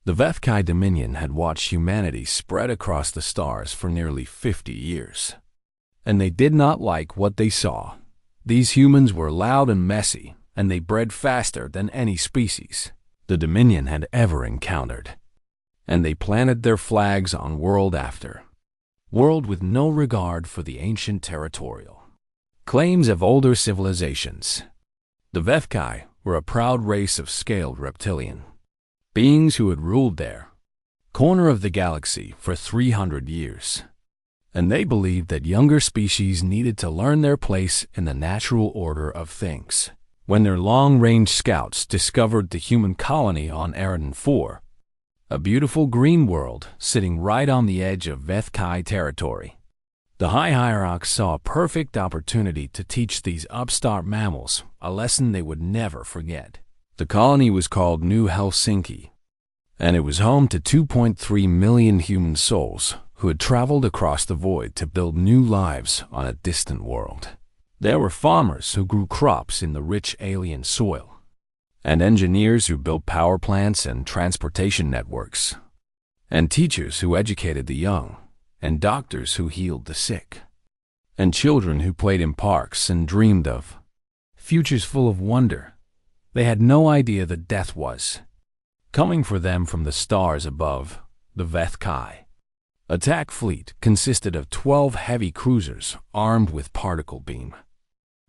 The Vethkai Dominion had watched humanity spread across the stars for nearly 50 years. And they did not like what they saw. These humans were loud and messy, and they bred faster than any species the Dominion had ever encountered. And they planted their flags on world after world with no regard for the ancient territorial claims of older civilizations. The Vethkai were a proud race of scaled reptilian beings who had ruled their corner of the galaxy for 300 years. And they believed that younger species needed to learn their place in the natural order of things. When their long-range scouts discovered the human colony on Eridan 4, a beautiful green world sitting right on the edge of Vethkai territory, the High Hierarchs saw a perfect opportunity to teach these upstart mammals a lesson they would never forget. The colony was called New Helsinki, and it was home to 2.3 million human souls who had traveled across the void to build new lives on a distant world. There were farmers who grew crops in the rich alien soil, and engineers who built power plants and transportation networks, and teachers who educated the young, and doctors who healed the sick, and children who played in parks and dreamed of futures full of wonder. They had no idea that death was coming for them from the stars above. The Vethkai attack fleet consisted of 12 heavy cruisers armed with particle beam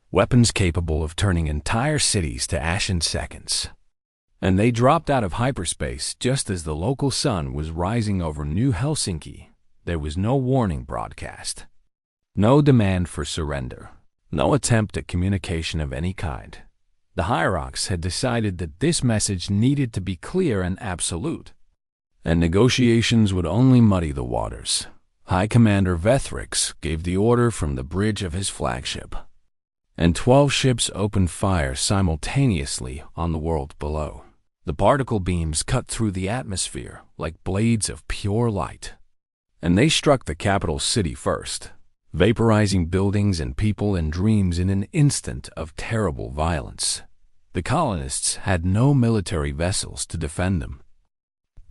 weapons capable of turning entire cities to ash in seconds. And they dropped out of hyperspace just as the local sun was rising over New Helsinki. There was no warning broadcast, no demand for surrender, no attempt at communication of any kind. The Hierarchs had decided that this message needed to be clear and absolute, and negotiations would only muddy the waters. High Commander Vethrix gave the order from the bridge of his flagship, and 12 ships opened fire simultaneously on the world below. The particle beams cut through the atmosphere like blades of pure light, and they struck the capital city first, vaporizing buildings and people and dreams in an instant of terrible violence. The colonists had no military vessels to defend them,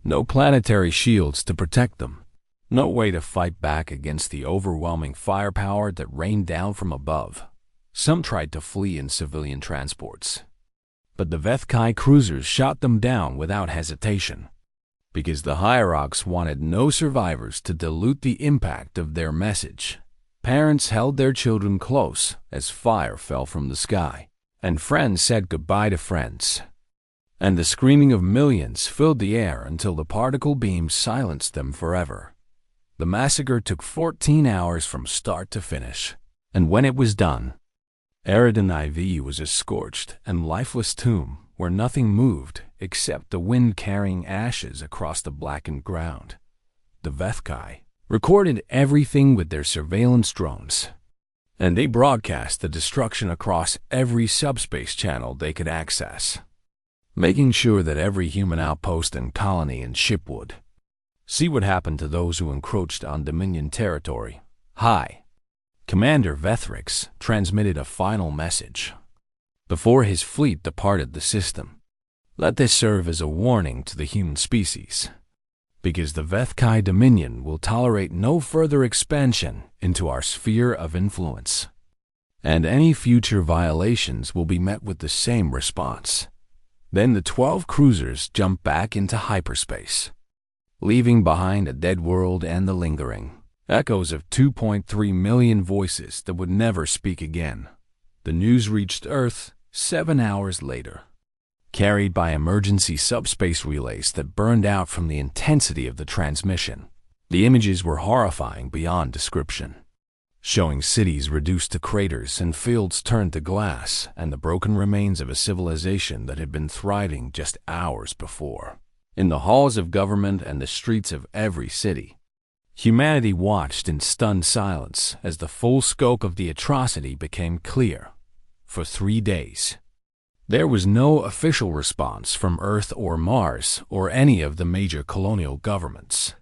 no planetary shields to protect them, no way to fight back against the overwhelming firepower that rained down from above. Some tried to flee in civilian transports, but the Vethkai cruisers shot them down without hesitation, because the Hierarchs wanted no survivors to dilute the impact of their message. Parents held their children close as fire fell from the sky, and friends said goodbye to friends. And the screaming of millions filled the air until the particle beams silenced them forever. The massacre took 14 hours from start to finish, and when it was done, Eridan IV was a scorched and lifeless tomb where nothing moved except the wind carrying ashes across the blackened ground. The Vethkai recorded everything with their surveillance drones, and they broadcast the destruction across every subspace channel they could access, making sure that every human outpost and colony and ship would see what happened to those who encroached on Dominion territory. High Commander Vethrix transmitted a final message before his fleet departed the system. Let this serve as a warning to the human species, because the Vethkai Dominion will tolerate no further expansion into our sphere of influence, and any future violations will be met with the same response. Then the 12 cruisers jumped back into hyperspace, leaving behind a dead world and the lingering echoes of 2.3 million voices that would never speak again. The news reached Earth 7 hours later, carried by emergency subspace relays that burned out from the intensity of the transmission. The images were horrifying beyond description, showing cities reduced to craters and fields turned to glass and the broken remains of a civilization that had been thriving just hours before. In the halls of government and the streets of every city, humanity watched in stunned silence as the full scope of the atrocity became clear. For 3 days, there was no official response from Earth or Mars or any of the major colonial governments.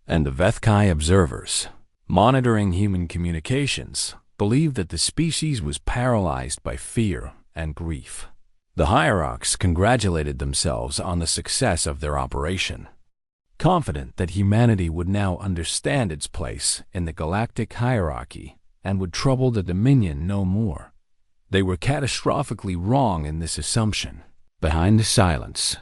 And the Vethkai observers, monitoring human communications, believed that the species was paralyzed by fear and grief. The Hierarchs congratulated themselves on the success of their operation, confident that humanity would now understand its place in the galactic hierarchy and would trouble the Dominion no more. They were catastrophically wrong in this assumption. Behind the silence,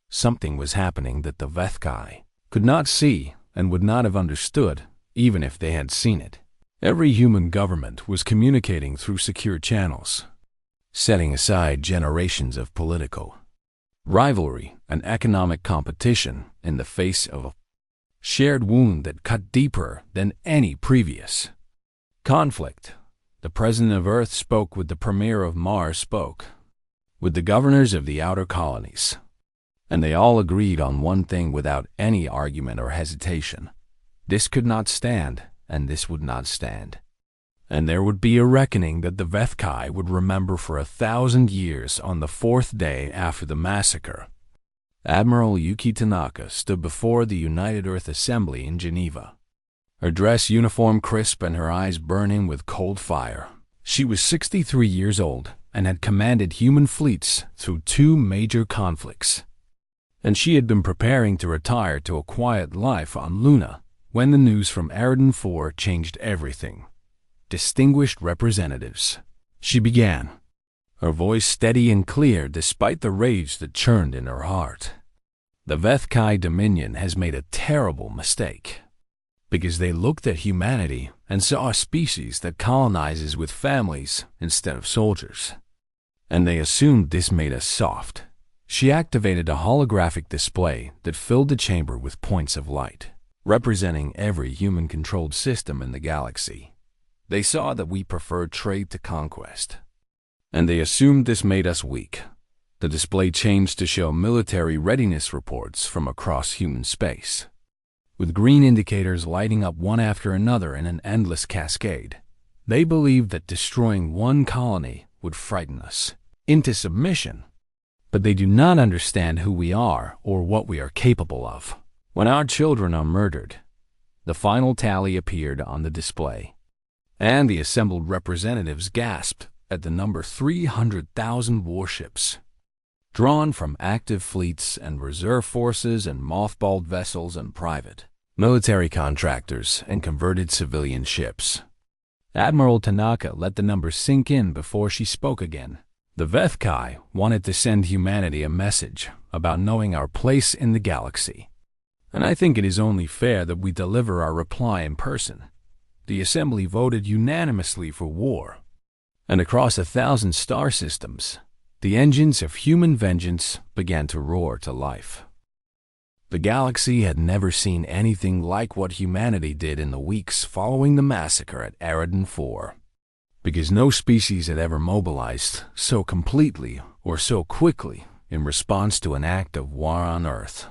something was happening that the Vethkai could not see and would not have understood even if they had seen it. Every human government was communicating through secure channels, setting aside generations of political rivalry and economic competition in the face of a shared wound that cut deeper than any previous conflict. The president of Earth spoke with the premier of Mars spoke with the governors of the outer colonies, and they all agreed on one thing without any argument or hesitation. This could not stand, and this would not stand. And there would be a reckoning that the Vethkai would remember for 1,000 years on the 4th day after the massacre. Admiral Yuki Tanaka stood before the United Earth Assembly in Geneva, her dress uniform crisp and her eyes burning with cold fire. She was 63 years old and had commanded human fleets through 2 major conflicts. And she had been preparing to retire to a quiet life on Luna when the news from Eridan 4 changed everything. Distinguished representatives, she began, her voice steady and clear despite the rage that churned in her heart. The Vethkai Dominion has made a terrible mistake, because they looked at humanity and saw a species that colonizes with families instead of soldiers. And they assumed this made us soft. She activated a holographic display that filled the chamber with points of light, representing every human-controlled system in the galaxy. They saw that we preferred trade to conquest, and they assumed this made us weak. The display changed to show military readiness reports from across human space, with green indicators lighting up one after another in an endless cascade. They believed that destroying one colony would frighten us into submission, but they do not understand who we are or what we are capable of. When our children are murdered, the final tally appeared on the display, and the assembled representatives gasped at the number 300,000 warships, drawn from active fleets and reserve forces and mothballed vessels and private military contractors and converted civilian ships. Admiral Tanaka let the number sink in before she spoke again. The Vethkai wanted to send humanity a message about knowing our place in the galaxy, and I think it is only fair that we deliver our reply in person. The Assembly voted unanimously for war, and across 1,000 star systems, the engines of human vengeance began to roar to life. The galaxy had never seen anything like what humanity did in the weeks following the massacre at Eridan 4, because no species had ever mobilized so completely or so quickly in response to an act of war on Earth.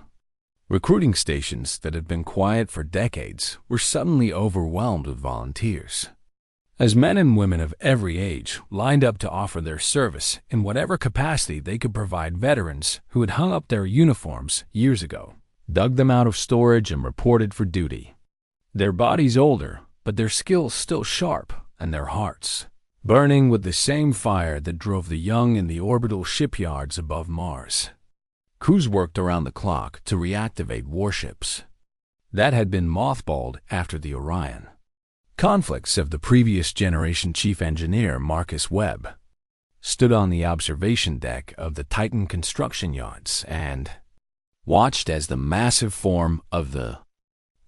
Recruiting stations that had been quiet for decades were suddenly overwhelmed with volunteers, as men and women of every age lined up to offer their service in whatever capacity they could provide veterans who had hung up their uniforms years ago, dug them out of storage and reported for duty. Their bodies older, but their skills still sharp, and their hearts burning with the same fire that drove the young in the orbital shipyards above Mars. Crews worked around the clock to reactivate warships that had been mothballed after the Orion conflicts of the previous generation. Chief Engineer Marcus Webb stood on the observation deck of the Titan construction yards and watched as the massive form of the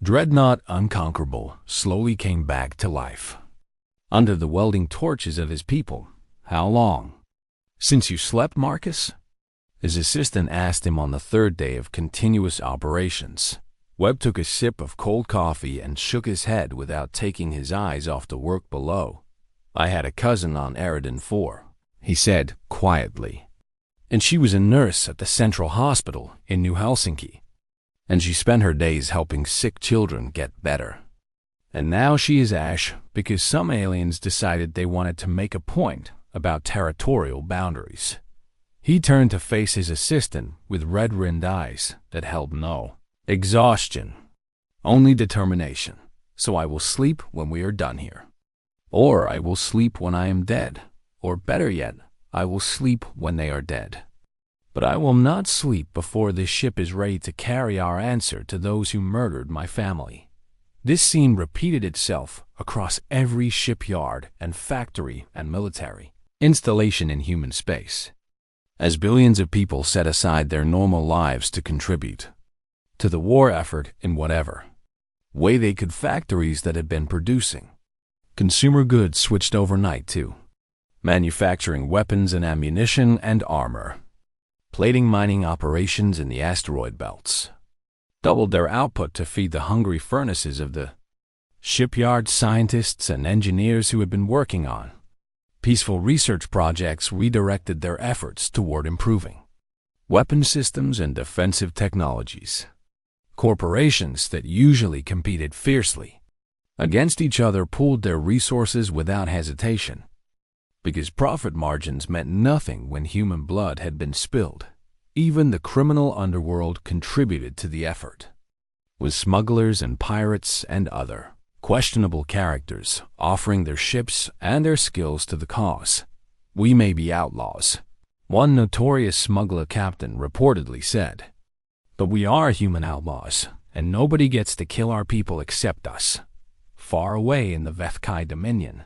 dreadnought Unconquerable slowly came back to life under the welding torches of his people. "How long since you slept, Marcus?" his assistant asked him on the 3rd day of continuous operations. Webb took a sip of cold coffee and shook his head without taking his eyes off the work below. "I had a cousin on Eridan 4, he said quietly, "and she was a nurse at the Central Hospital in New Helsinki, and she spent her days helping sick children get better. And now she is ash because some aliens decided they wanted to make a point about territorial boundaries." He turned to face his assistant with red-rimmed eyes that held no exhaustion, only determination. "So I will sleep when we are done here. Or I will sleep when I am dead. Or better yet, I will sleep when they are dead." But I will not sleep before this ship is ready to carry our answer to those who murdered my family." This scene repeated itself across every shipyard and factory and military installation in human space, as billions of people set aside their normal lives to contribute to the war effort in whatever way they could. Factories that had been producing consumer goods switched overnight to manufacturing weapons and ammunition and armor. Plating mining operations in the asteroid belts doubled their output to feed the hungry furnaces of the shipyard. Scientists and engineers who had been working on peaceful research projects redirected their efforts toward improving weapon systems and defensive technologies. Corporations that usually competed fiercely against each other pooled their resources without hesitation, because profit margins meant nothing when human blood had been spilled. Even the criminal underworld contributed to the effort, with smugglers and pirates and other questionable characters offering their ships and their skills to the cause. "We may be outlaws," one notorious smuggler captain reportedly said, "but we are human outlaws, and nobody gets to kill our people except us." Far away in the Vethkai Dominion,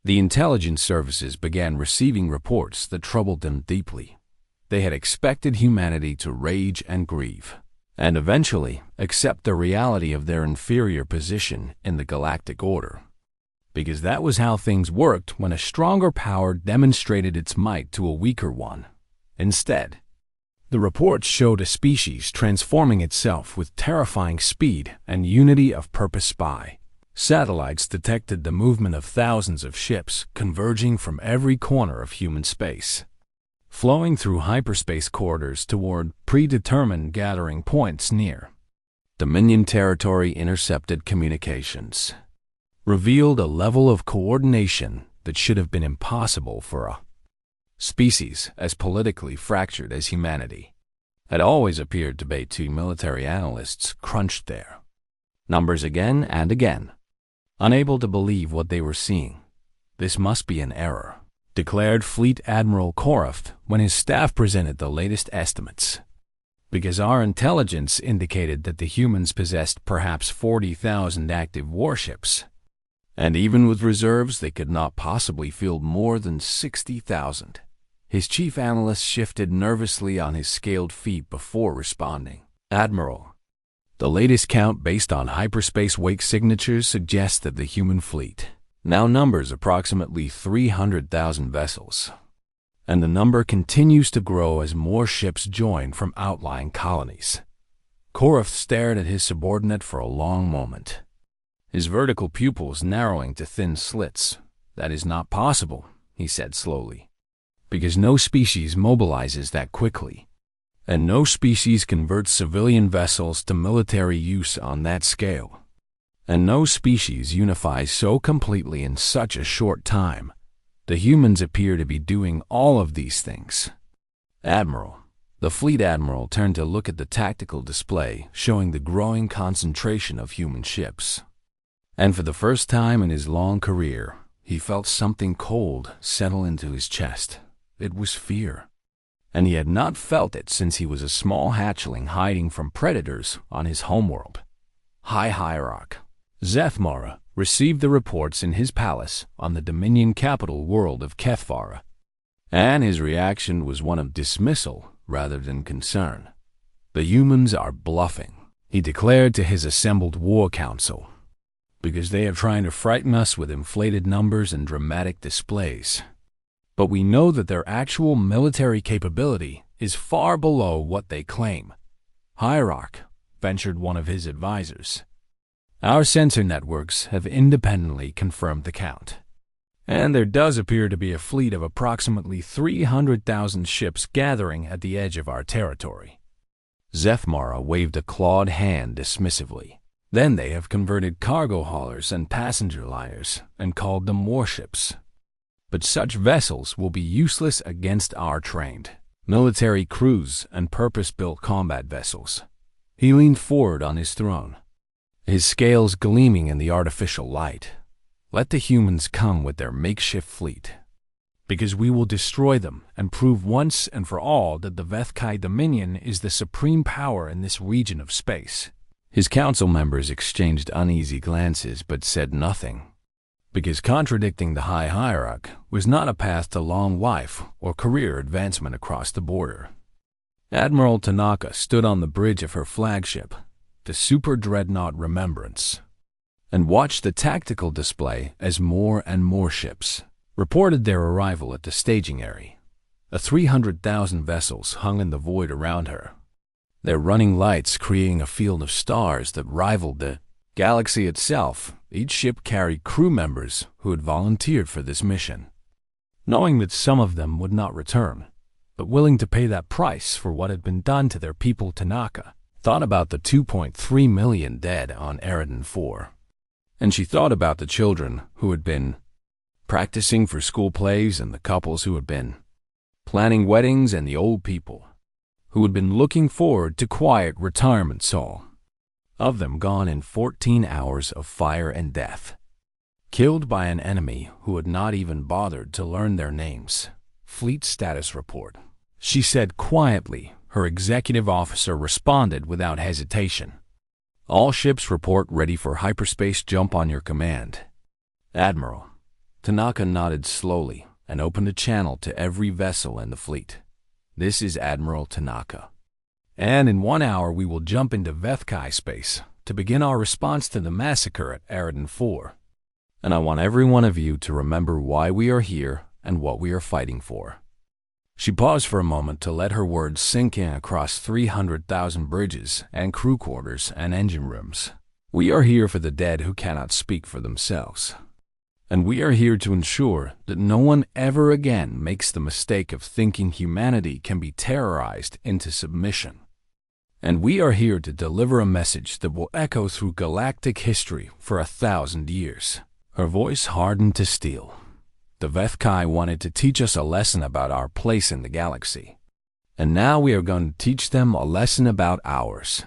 the intelligence services began receiving reports that troubled them deeply. They had expected humanity to rage and grieve, and eventually accept the reality of their inferior position in the galactic order, because that was how things worked when a stronger power demonstrated its might to a weaker one. Instead, the reports showed a species transforming itself with terrifying speed and unity of purpose. Spy satellites detected the movement of thousands of ships converging from every corner of human space, flowing through hyperspace corridors toward predetermined gathering points near Dominion territory. Intercepted communications revealed a level of coordination that should have been impossible for a species as politically fractured as humanity. Had always appeared to be. Two military analysts crunched their numbers again and again, unable to believe what they were seeing. "This must be an error," declared Fleet Admiral Korath when his staff presented the latest estimates, "because our intelligence indicated that the humans possessed perhaps 40,000 active warships, and even with reserves they could not possibly field more than 60,000. His chief analyst shifted nervously on his scaled feet before responding. "Admiral, the latest count based on hyperspace wake signatures suggests that the human fleet now numbers approximately 300,000 vessels, and the number continues to grow as more ships join from outlying colonies." Korath stared at his subordinate for a long moment, his vertical pupils narrowing to thin slits. "That is not possible," he said slowly, "because no species mobilizes that quickly, and no species converts civilian vessels to military use on that scale, and no species unifies so completely in such a short time. The humans appear to be doing all of these things." "Admiral." The fleet admiral turned to look at the tactical display showing the growing concentration of human ships, and for the first time in his long career, he felt something cold settle into his chest. It was fear, and he had not felt it since he was a small hatchling hiding from predators on his homeworld. High Hierarch Zethmara received the reports in his palace on the Dominion capital world of Kethvara, and his reaction was one of dismissal rather than concern. "The humans are bluffing," he declared to his assembled war council, "because they are trying to frighten us with inflated numbers and dramatic displays. But we know that their actual military capability is far below what they claim." "Hierarch," ventured one of his advisors, "our sensor networks have independently confirmed the count, and there does appear to be a fleet of approximately 300,000 ships gathering at the edge of our territory." Zethmara waved a clawed hand dismissively. "Then they have converted cargo haulers and passenger liners and called them warships. But such vessels will be useless against our trained military crews and purpose-built combat vessels." He leaned forward on his throne, his scales gleaming in the artificial light. "Let the humans come with their makeshift fleet. because we will destroy them and prove once and for all that the Vethkai Dominion is the supreme power in this region of space." His council members exchanged uneasy glances but said nothing, because contradicting the High Hierarch was not a path to long life or career advancement across the border. Admiral Tanaka stood on the bridge of her flagship, the Super Dreadnought Remembrance, and watched the tactical display as more and more ships reported their arrival at the staging area. 300,000 vessels hung in the void around her, their running lights creating a field of stars that rivaled the galaxy itself. Each ship carried crew members who had volunteered for this mission, knowing that some of them would not return, but willing to pay that price for what had been done to their people. Tanaka thought about the 2.3 million dead on Eridan 4, and she thought about the children who had been practicing for school plays and the couples who had been planning weddings and the old people who had been looking forward to quiet retirements, all of them gone in 14 hours of fire and death, killed by an enemy who had not even bothered to learn their names. "Fleet status report," she said quietly. Her executive officer responded without hesitation. "All ships report ready for hyperspace jump on your command, Admiral." Tanaka nodded slowly and opened a channel to every vessel in the fleet. "This is Admiral Tanaka, and in 1 hour we will jump into Vethkai space to begin our response to the massacre at Eridan 4. And I want every one of you to remember why we are here and what we are fighting for." She paused for a moment to let her words sink in across 300,000 bridges and crew quarters and engine rooms. "We are here for the dead who cannot speak for themselves. And we are here to ensure that no one ever again makes the mistake of thinking humanity can be terrorized into submission. And we are here to deliver a message that will echo through galactic history for 1,000 years." Her voice hardened to steel. "The Vethkai wanted to teach us a lesson about our place in the galaxy, and now we are going to teach them a lesson about ours."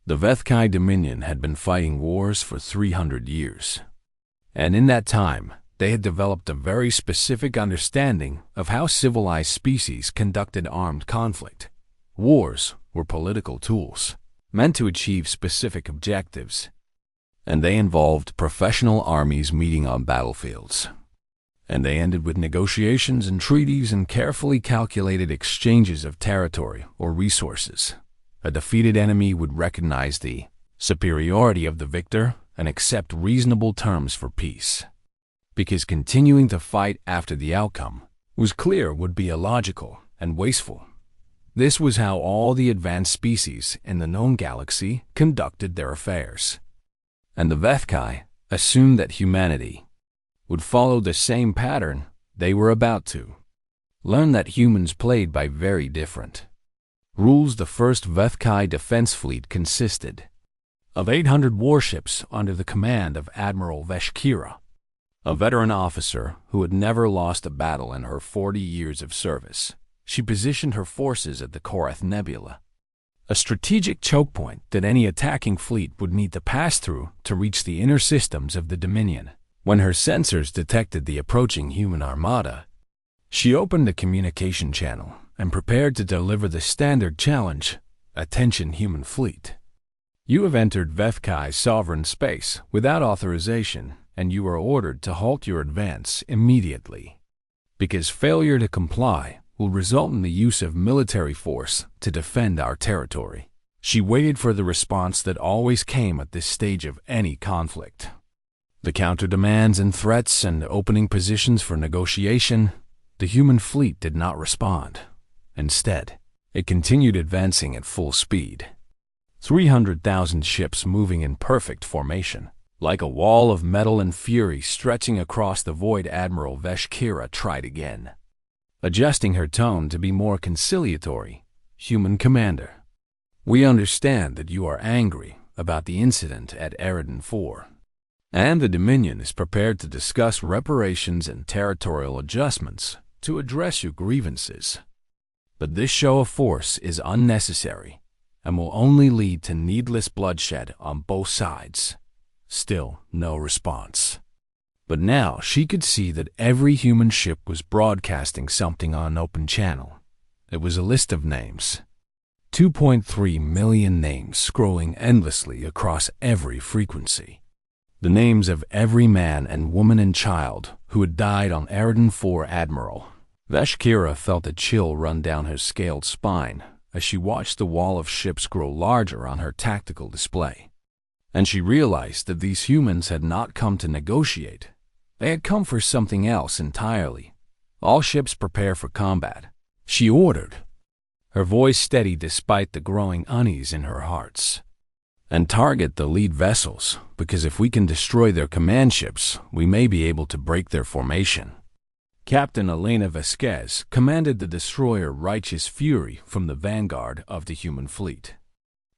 The Vethkai Dominion had been fighting wars for 300 years. And in that time, they had developed a very specific understanding of how civilized species conducted armed conflict. Wars were political tools, meant to achieve specific objectives, and they involved professional armies meeting on battlefields. And they ended with negotiations and treaties and carefully calculated exchanges of territory or resources. A defeated enemy would recognize the superiority of the victor and accept reasonable terms for peace, because continuing to fight after the outcome was clear would be illogical and wasteful. This was how all the advanced species in the known galaxy conducted their affairs. And the Vethkai assumed that humanity would follow the same pattern. They were about to learn that humans played by very different rules. The first Vethkai defense fleet consisted of 800 warships under the command of Admiral Veshkira, a veteran officer who had never lost a battle in her 40 years of service. She positioned her forces at the Korath Nebula, a strategic choke point that any attacking fleet would need to pass through to reach the inner systems of the Dominion. When her sensors detected the approaching human armada, she opened the communication channel and prepared to deliver the standard challenge, "Attention human fleet. You have entered Vethkai's sovereign space without authorization, and you are ordered to halt your advance immediately, because failure to comply will result in the use of military force to defend our territory." She waited for the response that always came at this stage of any conflict. The counter-demands and threats and opening positions for negotiation. The human fleet did not respond. Instead, it continued advancing at full speed. 300,000 ships moving in perfect formation, like a wall of metal and fury stretching across the void. Admiral Veshkira tried again, adjusting her tone to be more conciliatory. "Human commander, we understand that you are angry about the incident at Eridan 4, and the Dominion is prepared to discuss reparations and territorial adjustments to address your grievances. But this show of force is unnecessary and will only lead to needless bloodshed on both sides." Still no response. But now she could see that every human ship was broadcasting something on an open channel. It was a list of names. 2.3 million names scrolling endlessly across every frequency. The names of every man and woman and child who had died on Eridan IV. Admiral Veshkira felt a chill run down her scaled spine as she watched the wall of ships grow larger on her tactical display. And she realized that these humans had not come to negotiate. They had come for something else entirely. All ships prepare for combat, she ordered, her voice steady despite the growing unease in her hearts. And target the lead vessels, because if we can destroy their command ships, we may be able to break their formation. Captain Elena Vasquez commanded the destroyer Righteous Fury from the vanguard of the human fleet,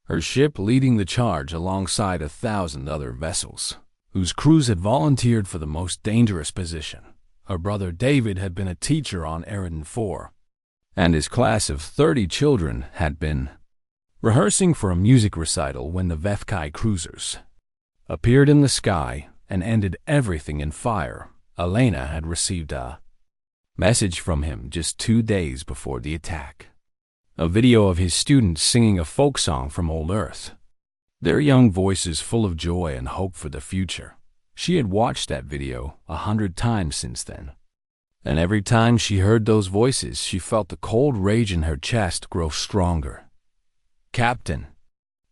her ship leading the charge alongside 1,000 other vessels, whose crews had volunteered for the most dangerous position. Her brother David had been a teacher on Eridan IV, and his class of 30 children had been rehearsing for a music recital when the Vethkai cruisers appeared in the sky and ended everything in fire. Elena had received a message from him just 2 days before the attack. A video of his students singing a folk song from old Earth, their young voices full of joy and hope for the future. She had watched that video 100 times since then. And every time she heard those voices, she felt the cold rage in her chest grow stronger. Captain,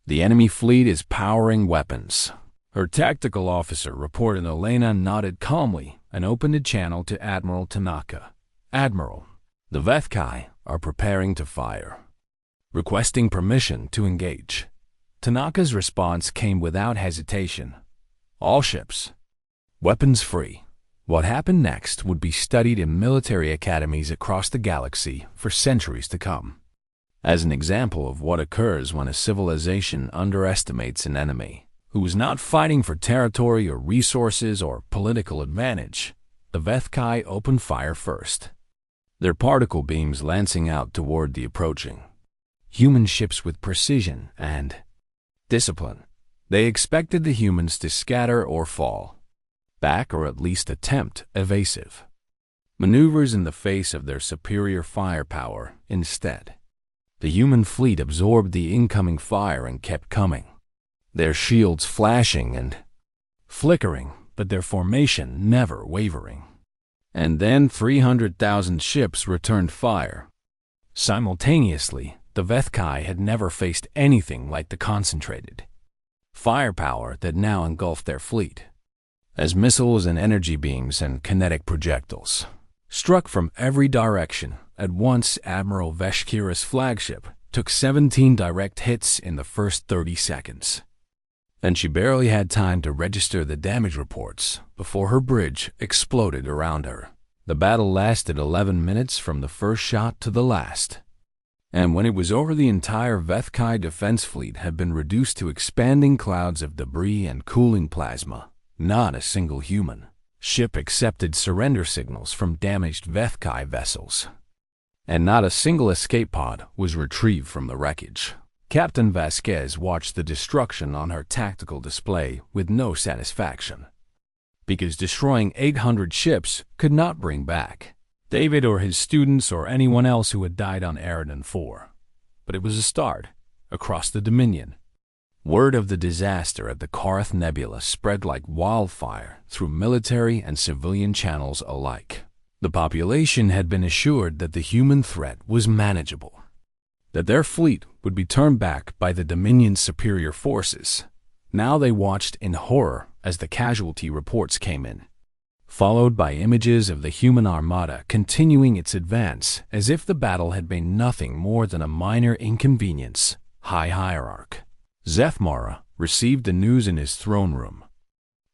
the enemy fleet is powering weapons, her tactical officer reported. Elena nodded calmly and opened a channel to Admiral Tanaka. Admiral, the Vethkai are preparing to fire, requesting permission to engage. Tanaka's response came without hesitation. All ships, weapons free. What happened next would be studied in military academies across the galaxy for centuries to come, as an example of what occurs when a civilization underestimates an enemy who is not fighting for territory or resources or political advantage. The Vethkai opened fire first, their particle beams lancing out toward the approaching human ships with precision and discipline. They expected the humans to scatter or fall back, or at least attempt evasive maneuvers in the face of their superior firepower. Instead, the human fleet absorbed the incoming fire and kept coming, their shields flashing and flickering, but their formation never wavering. And then 300,000 ships returned fire. Simultaneously, the Vethkai had never faced anything like the concentrated firepower that now engulfed their fleet, as missiles and energy beams and kinetic projectiles struck from every direction. At once, Admiral Veshkira's flagship took 17 direct hits in the first 30 seconds, and she barely had time to register the damage reports before her bridge exploded around her. The battle lasted 11 minutes from the first shot to the last, and when it was over, the entire Vethkai defense fleet had been reduced to expanding clouds of debris and cooling plasma. Not a single human ship accepted surrender signals from damaged Vethkai vessels, and not a single escape pod was retrieved from the wreckage. Captain Vasquez watched the destruction on her tactical display with no satisfaction, because destroying 800 ships could not bring back David or his students or anyone else who had died on Eridan IV. But it was a start across the Dominion. Word of the disaster at the Korath Nebula spread like wildfire through military and civilian channels alike. The population had been assured that the human threat was manageable, that their fleet would be turned back by the Dominion's superior forces. Now they watched in horror as the casualty reports came in, followed by images of the human armada continuing its advance as if the battle had been nothing more than a minor inconvenience. High Hierarch Zethmara received the news in his throne room,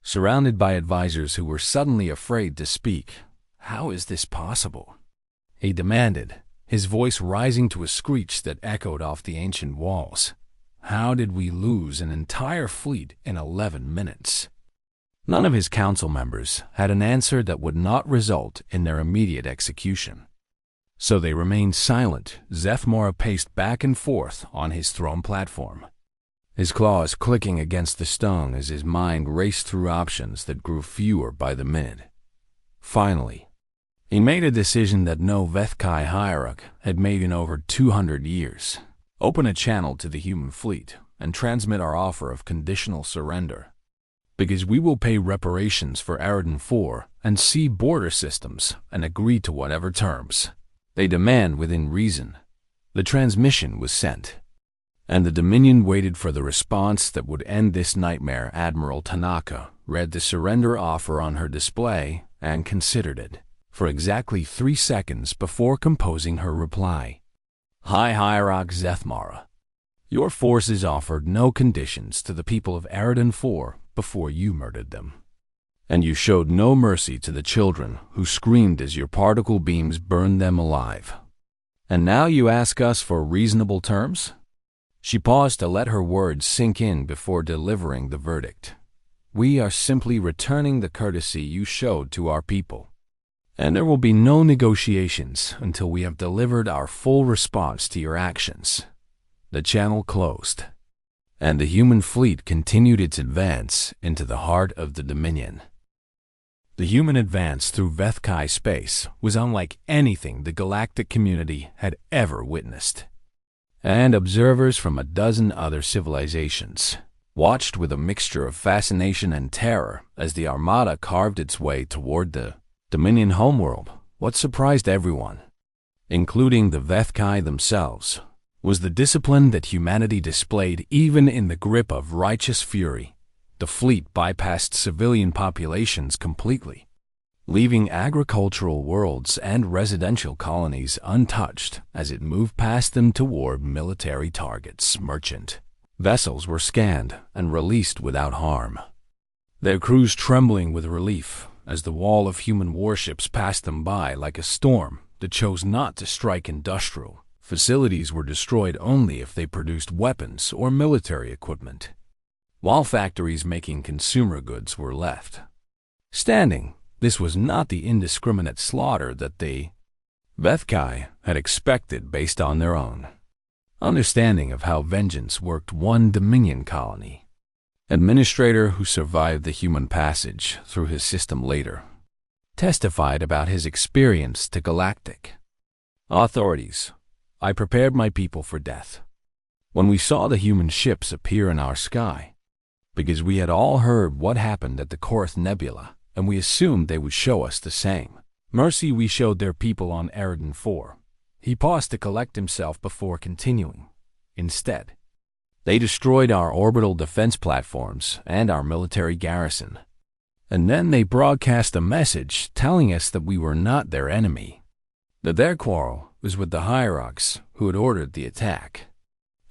surrounded by advisors who were suddenly afraid to speak. How is this possible? He demanded, his voice rising to a screech that echoed off the ancient walls. How did we lose an entire fleet in 11 minutes? None of his council members had an answer that would not result in their immediate execution, so they remained silent. Zethmara paced back and forth on his throne platform, his claws clicking against the stone as his mind raced through options that grew fewer by the minute. Finally, he made a decision that no Vethkai hierarch had made in over 200 years. Open a channel to the human fleet and transmit our offer of conditional surrender. Because we will pay reparations for Eridan IV and sea border systems and agree to whatever terms they demand within reason. The transmission was sent, and the Dominion waited for the response that would end this nightmare. Admiral Tanaka read the surrender offer on her display and considered it for exactly 3 seconds before composing her reply. High Hierarch Zethmara, your forces offered no conditions to the people of Eridan IV before you murdered them, and you showed no mercy to the children who screamed as your particle beams burned them alive. And now you ask us for reasonable terms? She paused to let her words sink in before delivering the verdict. We are simply returning the courtesy you showed to our people, and there will be no negotiations until we have delivered our full response to your actions. The channel closed, and the human fleet continued its advance into the heart of the Dominion. The human advance through Vethkai space was unlike anything the galactic community had ever witnessed, and observers from a dozen other civilizations watched with a mixture of fascination and terror as the Armada carved its way toward the Dominion homeworld. What surprised everyone, including the Vethkai themselves, was the discipline that humanity displayed even in the grip of righteous fury. The fleet bypassed civilian populations completely, leaving agricultural worlds and residential colonies untouched as it moved past them toward military targets. Merchant vessels were scanned and released without harm, their crews trembling with relief as the wall of human warships passed them by like a storm that chose not to strike. Industrial facilities were destroyed only if they produced weapons or military equipment, while factories making consumer goods were left standing. This was not the indiscriminate slaughter that the Vethkai had expected based on their own understanding of how vengeance worked. One Dominion colony administrator who survived the human passage through his system later testified about his experience to galactic authorities. I prepared my people for death when we saw the human ships appear in our sky, because we had all heard what happened at the Korath Nebula, and we assumed they would show us the same mercy we showed their people on Eridan IV. He paused to collect himself before continuing. Instead, they destroyed our orbital defense platforms and our military garrison, and then they broadcast a message telling us that we were not their enemy, that their quarrel was with the hierarchs who had ordered the attack,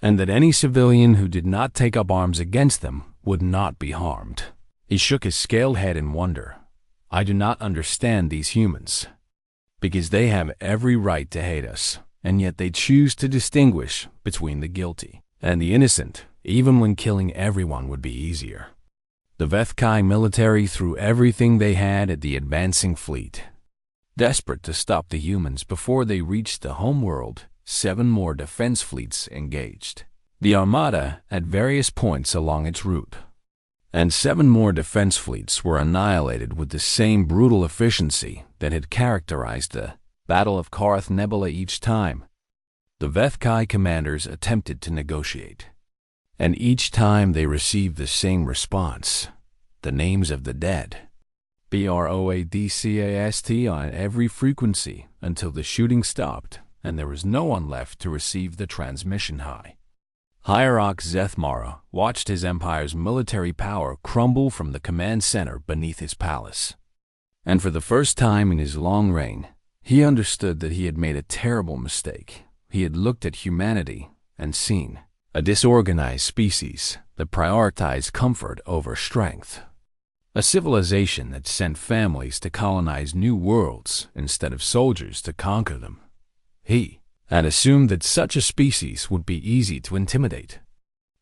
and that any civilian who did not take up arms against them would not be harmed. He shook his scaled head in wonder. I do not understand these humans, because they have every right to hate us, and yet they choose to distinguish between the guilty and the innocent, even when killing everyone would be easier. The Vethkai military threw everything they had at the advancing fleet, desperate to stop the humans before they reached the homeworld. 7 more defense fleets engaged the Armada at various points along its route, and 7 more defense fleets were annihilated with the same brutal efficiency that had characterized the Battle of Korath Nebula. Each time, the Vethkai commanders attempted to negotiate, and each time they received the same response: the names of the dead, BROADCAST, on every frequency until the shooting stopped and there was no one left to receive the transmission. High Hierarch Zethmara watched his empire's military power crumble from the command center beneath his palace, and for the first time in his long reign, he understood that he had made a terrible mistake. He had looked at humanity and seen a disorganized species that prioritized comfort over strength, a civilization that sent families to colonize new worlds instead of soldiers to conquer them. He had assumed that such a species would be easy to intimidate,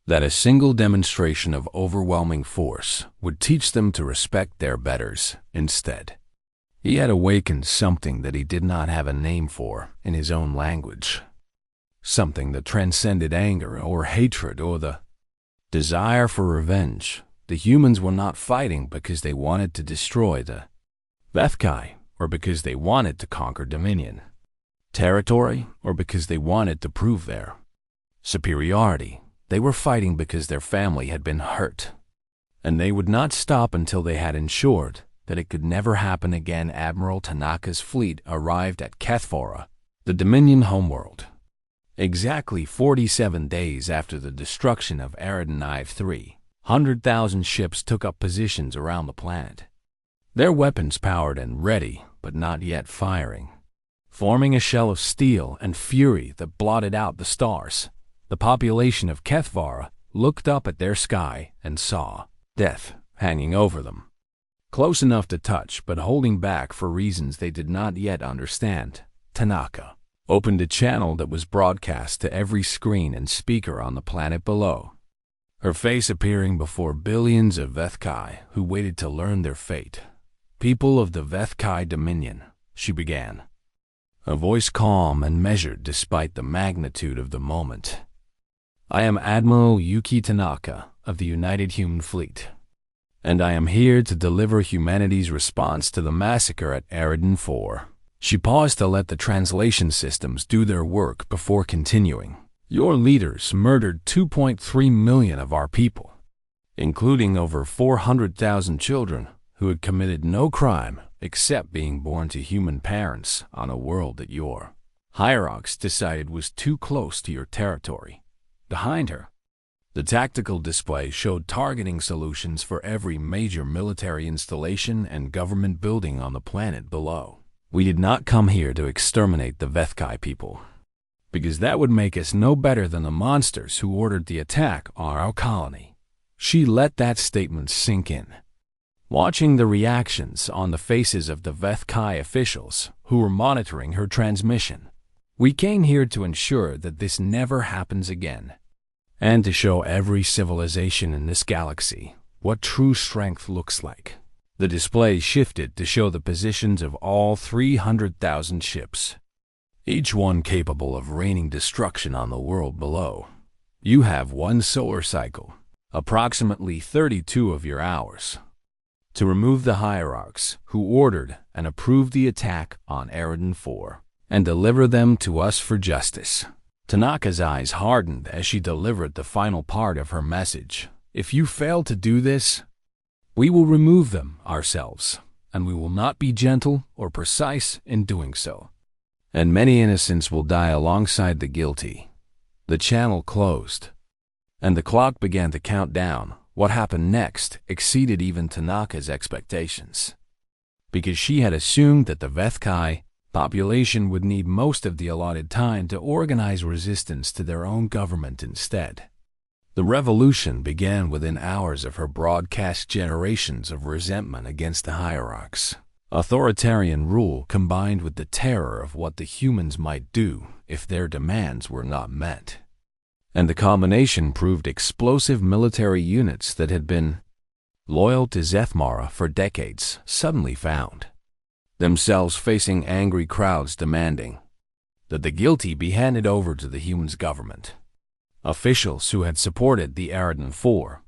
that a single demonstration of overwhelming force would teach them to respect their betters. Instead, he had awakened something that he did not have a name for in his own language, something that transcended anger or hatred or the Desire for revenge. The humans were not fighting because they wanted to destroy the Vethkai, or because they wanted to conquer dominion, territory, or because they wanted to prove their superiority. They were fighting because their family had been hurt, and they would not stop until they had ensured that it could never happen again. Admiral Tanaka's fleet arrived at Kethvora, the Dominion homeworld, exactly 47 days after the destruction of Eridan IV. 300,000 ships took up positions around the planet, their weapons powered and ready, but not yet firing, forming a shell of steel and fury that blotted out the stars. The population of Kethvara looked up at their sky and saw death hanging over them, close enough to touch but holding back for reasons they did not yet understand. Tanaka opened a channel that was broadcast to every screen and speaker on the planet below, her face appearing before billions of Vethkai who waited to learn their fate. People of the Vethkai Dominion, she began, a voice calm and measured despite the magnitude of the moment. I am Admiral Yuki Tanaka of the United Human Fleet, and I am here to deliver humanity's response to the massacre at Eridan IV. She paused to let the translation systems do their work before continuing. Your leaders murdered 2.3 million of our people, including over 400,000 children who had committed no crime except being born to human parents on a world that your hierarchs decided was too close to your territory. Behind her, the tactical display showed targeting solutions for every major military installation and government building on the planet below. We did not come here to exterminate the Vethkai people, because that would make us no better than the monsters who ordered the attack on our colony. She let that statement sink in, watching the reactions on the faces of the Vethkai officials who were monitoring her transmission. We came here to ensure that this never happens again, and to show every civilization in this galaxy what true strength looks like. The display shifted to show the positions of all 300,000 ships, each one capable of raining destruction on the world below. You have one solar cycle, approximately 32 of your hours, to remove the hierarchs who ordered and approved the attack on Eridan IV and deliver them to us for justice. Tanaka's eyes hardened as she delivered the final part of her message. If you fail to do this, we will remove them ourselves, and we will not be gentle or precise in doing so. And many innocents will die alongside the guilty. The channel closed, and the clock began to count down. What happened next exceeded even Tanaka's expectations, because she had assumed that the Vethkai population would need most of the allotted time to organize resistance to their own government instead. The revolution began within hours of her broadcast generations of resentment against the hierarchs. Authoritarian rule combined with the terror of what the humans might do if their demands were not met. And the combination proved explosive military units that had been loyal to Zethmara for decades suddenly found themselves facing angry crowds demanding that the guilty be handed over to the humans' government. Officials who had supported the Eridan IV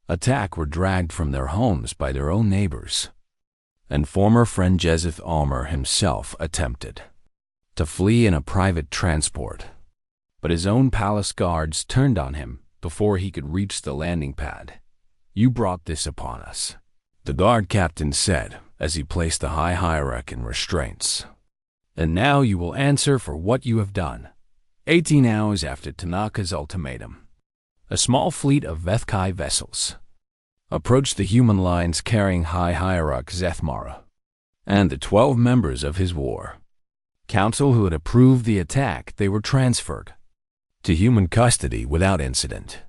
attack were dragged from their homes by their own neighbors, and former friend Jezeth Almer himself attempted to flee in a private transport, but his own palace guards turned on him before he could reach the landing pad. You brought this upon us, the guard captain said as he placed the high hierarch in restraints. And now you will answer for what you have done. 18 hours after Tanaka's ultimatum, a small fleet of Vethkai vessels approached the human lines carrying High Hierarch Zethmara and the 12 members of his war council who had approved the attack. They were transferred to human custody without incident,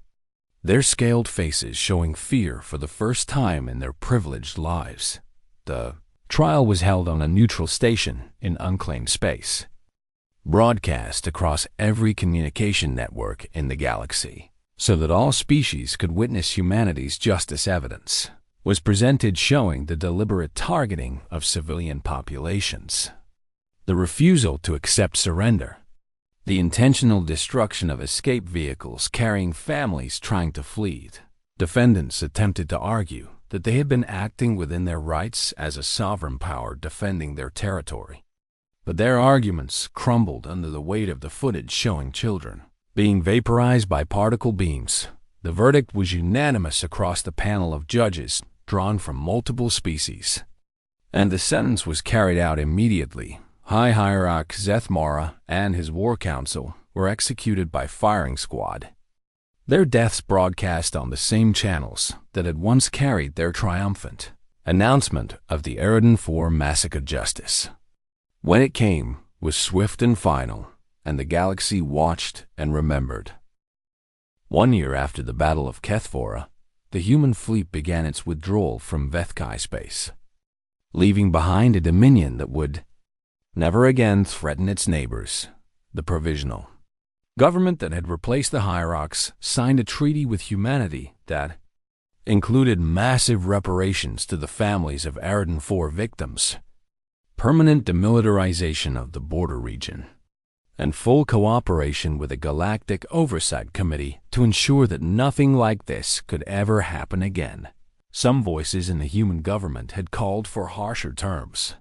their scaled faces showing fear for the first time in their privileged lives. The trial was held on a neutral station in unclaimed space, broadcast across every communication network in the galaxy, so that all species could witness humanity's justice. Evidence was presented showing the deliberate targeting of civilian populations, the refusal to accept surrender, the intentional destruction of escape vehicles carrying families trying to flee. Defendants attempted to argue that they had been acting within their rights as a sovereign power defending their territory. But their arguments crumbled under the weight of the footage showing children being vaporized by particle beams. The verdict was unanimous across the panel of judges drawn from multiple species, and the sentence was carried out immediately. High Hierarch Zeth Mara and his war council were executed by firing squad. Their deaths broadcast on the same channels that had once carried their triumphant announcement of the Eridan IV massacre justice. When it came, was swift and final, and the galaxy watched and remembered. 1 year after the Battle of Kethphora, the human fleet began its withdrawal from Vethkai space, leaving behind a dominion that would never again threaten its neighbors. The provisional government that had replaced the hierarchs signed a treaty with humanity that included massive reparations to the families of Eridan IV victims, permanent demilitarization of the border region, and full cooperation with a Galactic Oversight Committee to ensure that nothing like this could ever happen again. Some voices in the human government had called for harsher terms,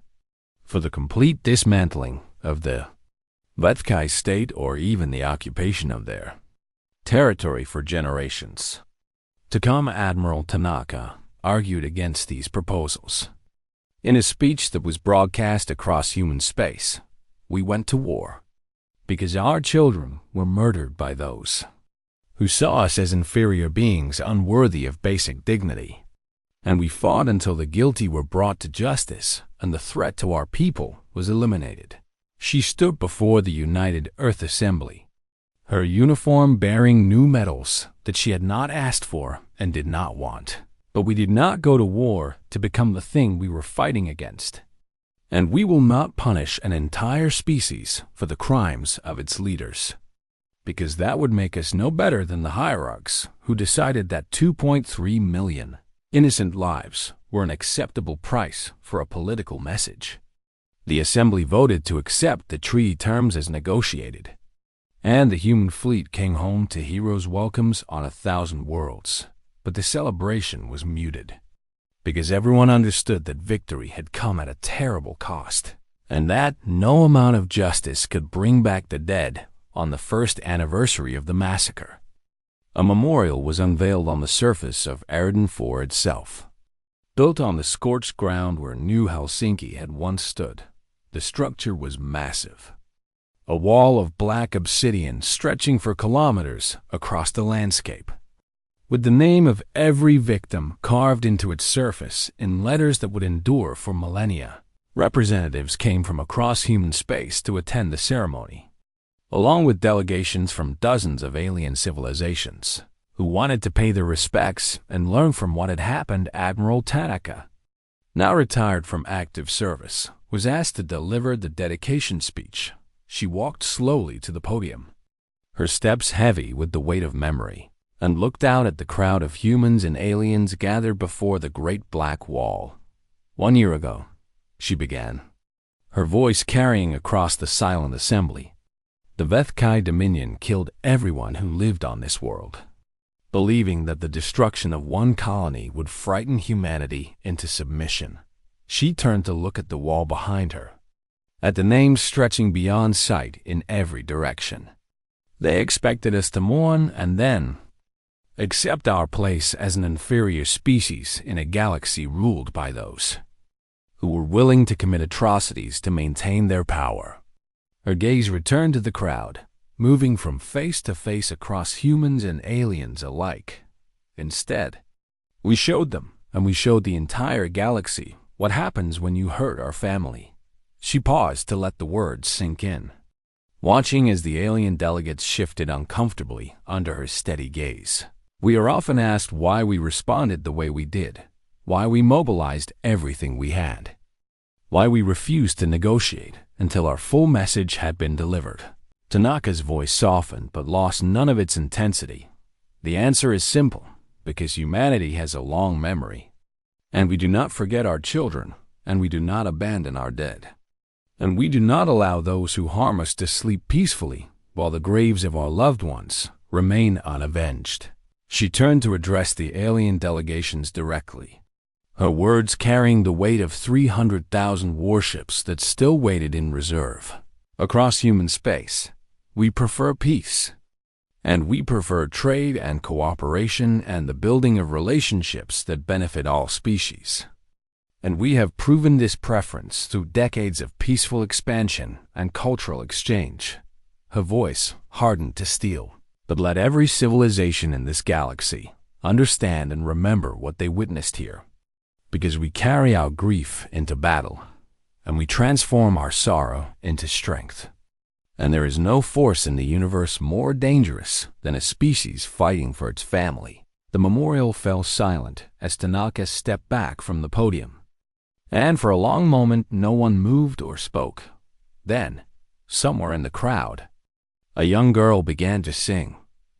for the complete dismantling of the Vethkai state or even the occupation of their territory for generations. Takama Admiral Tanaka argued against these proposals. In a speech that was broadcast across human space, we went to war because our children were murdered by those who saw us as inferior beings unworthy of basic dignity. And we fought until the guilty were brought to justice and the threat to our people was eliminated. She stood before the United Earth Assembly, her uniform bearing new medals that she had not asked for and did not want. But we did not go to war to become the thing we were fighting against. And we will not punish an entire species for the crimes of its leaders, because that would make us no better than the hierarchs who decided that 2.3 million innocent lives were an acceptable price for a political message. The Assembly voted to accept the treaty terms as negotiated, and the human fleet came home to heroes' welcomes on 1,000 worlds. But the celebration was muted, because everyone understood that victory had come at a terrible cost, and that no amount of justice could bring back the dead on the first anniversary of the massacre. A memorial was unveiled on the surface of Eridan IV itself, built on the scorched ground where New Helsinki had once stood. The structure was massive, a wall of black obsidian stretching for kilometers across the landscape, with the name of every victim carved into its surface in letters that would endure for millennia. Representatives came from across human space to attend the ceremony, along with delegations from dozens of alien civilizations who wanted to pay their respects and learn from what had happened. Admiral Tanaka, now retired from active service, was asked to deliver the dedication speech. She walked slowly to the podium, her steps heavy with the weight of memory, and looked out at the crowd of humans and aliens gathered before the Great Black Wall. 1 year ago, she began, her voice carrying across the silent assembly. The Vethkai Dominion killed everyone who lived on this world, believing that the destruction of one colony would frighten humanity into submission. She turned to look at the wall behind her, at the names stretching beyond sight in every direction. They expected us to mourn and then accept our place as an inferior species in a galaxy ruled by those who were willing to commit atrocities to maintain their power. Her gaze returned to the crowd, moving from face to face across humans and aliens alike. Instead, we showed them, and we showed the entire galaxy, what happens when you hurt our family. She paused to let the words sink in, watching as the alien delegates shifted uncomfortably under her steady gaze. We are often asked why we responded the way we did, why we mobilized everything we had, why we refused to negotiate until our full message had been delivered. Tanaka's voice softened but lost none of its intensity. The answer is simple, because humanity has a long memory, and we do not forget our children, and we do not abandon our dead, and we do not allow those who harm us to sleep peacefully while the graves of our loved ones remain unavenged. She turned to address the alien delegations directly, her words carrying the weight of 300,000 warships that still waited in reserve. Across human space, we prefer peace. And we prefer trade and cooperation and the building of relationships that benefit all species. And we have proven this preference through decades of peaceful expansion and cultural exchange. Her voice hardened to steel. But let every civilization in this galaxy understand and remember what they witnessed here. Because we carry our grief into battle, and we transform our sorrow into strength. And there is no force in the universe more dangerous than a species fighting for its family. The memorial fell silent as Tanaka stepped back from the podium. And for a long moment, no one moved or spoke. Then, somewhere in the crowd, a young girl began to sing.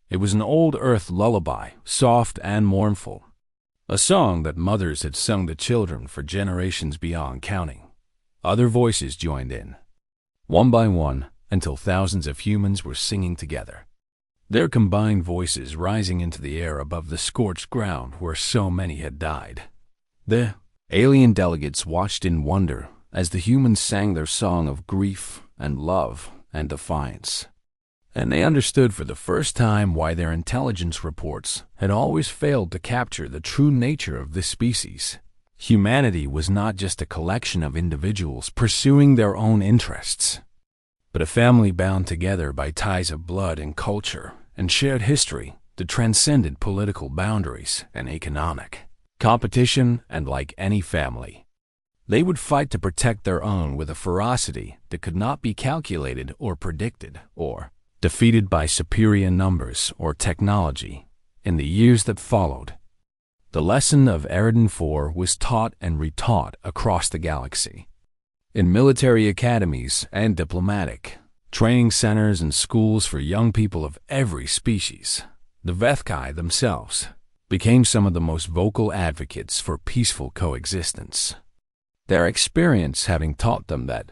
It was an old Earth lullaby, soft and mournful. A song that mothers had sung to children for generations beyond counting. Other voices joined in, one by one, until thousands of humans were singing together, their combined voices rising into the air above the scorched ground where so many had died. The alien delegates watched in wonder as the humans sang their song of grief and love and defiance. And they understood for the first time why their intelligence reports had always failed to capture the true nature of this species. Humanity was not just a collection of individuals pursuing their own interests, but a family bound together by ties of blood and culture and shared history that transcended political boundaries and economic competition. And like any family, they would fight to protect their own with a ferocity that could not be calculated or predicted or defeated by superior numbers or technology. In the years that followed, the lesson of Eridan IV was taught and retaught across the galaxy. In military academies and diplomatic training centers and schools for young people of every species, the Vethkai themselves became some of the most vocal advocates for peaceful coexistence. Their experience having taught them that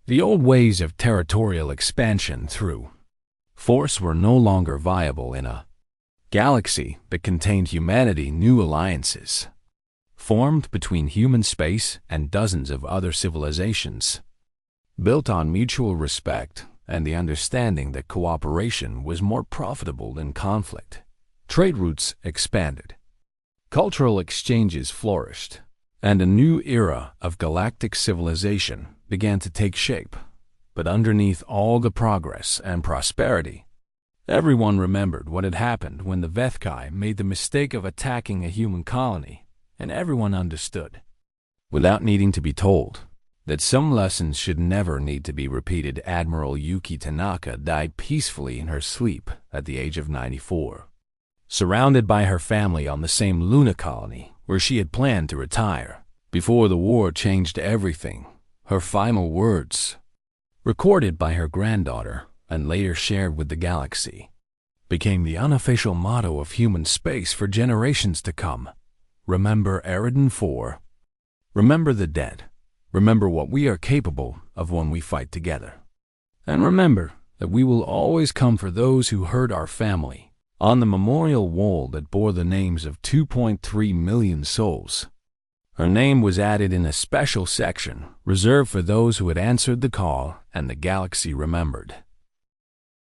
the old ways of territorial expansion through force were no longer viable in a galaxy that contained humanity. New alliances formed between human space and dozens of other civilizations, built on mutual respect and the understanding that cooperation was more profitable than conflict. Trade routes expanded, cultural exchanges flourished, and a new era of galactic civilization began to take shape. But underneath all the progress and prosperity, everyone remembered what had happened when the Vethkai made the mistake of attacking a human colony. And everyone understood, without needing to be told, that some lessons should never need to be repeated. Admiral Yuki Tanaka died peacefully in her sleep at the age of 94, surrounded by her family on the same Luna colony where she had planned to retire. Before the war changed everything, her final words, recorded by her granddaughter and later shared with the galaxy, became the unofficial motto of human space for generations to come. Remember Eridan IV. Remember the dead. Remember what we are capable of when we fight together. And remember that we will always come for those who hurt our family. On the memorial wall that bore the names of 2.3 million souls, her name was added in a special section reserved for those who had answered the call and the galaxy remembered.